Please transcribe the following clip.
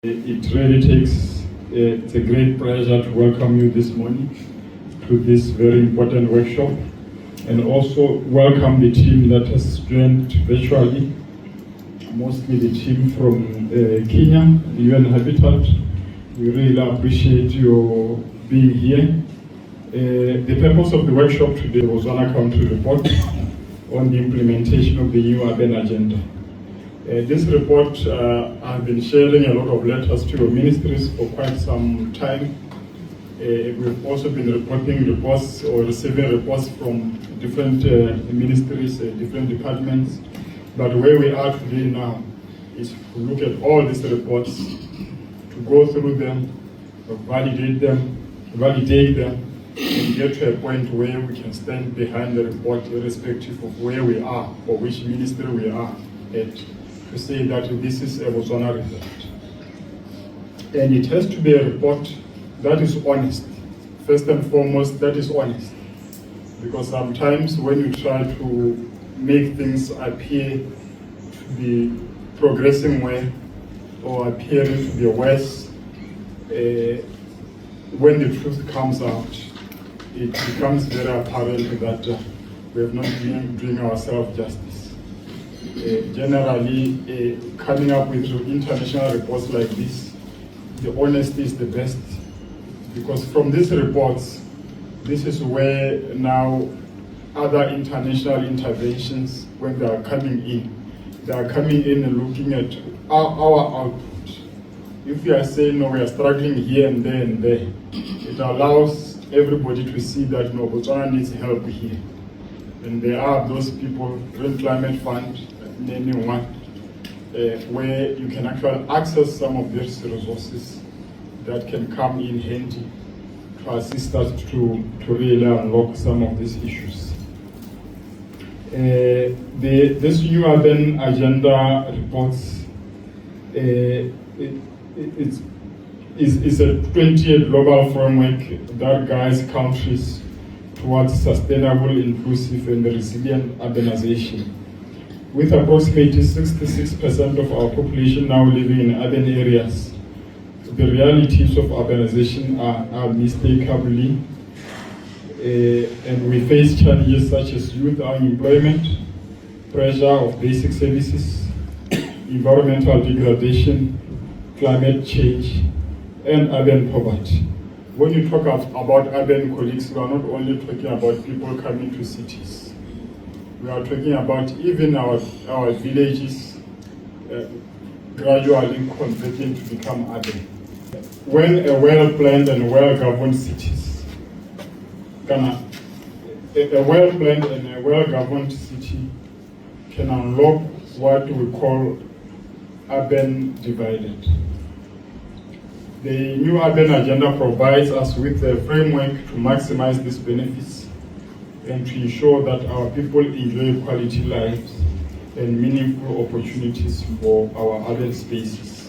It really takes it's a great pleasure to welcome you this morning to this very important workshop, and also welcome the team that has joined virtually, mostly the team from Kenya, the UN Habitat. We really appreciate your being here. The purpose of the workshop today was on a country report on the implementation of the new urban agenda. This report, I've been sharing a lot of letters to your ministries for quite some time. We've also been reporting reports or receiving reports from different ministries, different departments. But where we are today now is to look at all these reports, to go through them, validate them, and get to a point where we can stand behind the report irrespective of where we are or which ministry we are at, to say that this is a Botswana report. And it has to be a report that is honest. First and foremost, that is honest. Because sometimes when you try to make things appear to be progressing well or appearing to be worse, when the truth comes out, it becomes very apparent that we have not been doing ourselves justice. Generally, coming up with international reports like this, the honesty is the best, because from these reports, this is where now other international interventions, when they are coming in and looking at our output. If we are saying, no, we are struggling here and there, it allows everybody to see that, no, Botswana needs help here. And there are those people, Green Climate Fund, naming one, where you can actually access some of these resources that can come in handy to assist us to really unlock some of these issues. This new urban agenda reports is a 20-year global framework that guides countries towards sustainable, inclusive, and resilient urbanization. With approximately 66% of our population now living in urban areas, the realities of urbanization are unmistakably, and we face challenges such as youth unemployment, pressure of basic services, environmental degradation, climate change, and urban poverty. When you talk about urban colleagues, we are not only talking about people coming to cities. We are talking about even our villages gradually converting to become urban. When a well-planned and well-governed cities, a well-planned and a well-governed city can unlock what we call urban divided. The new urban agenda provides us with a framework to maximize these benefits and to ensure that our people enjoy quality lives and meaningful opportunities for our urban spaces.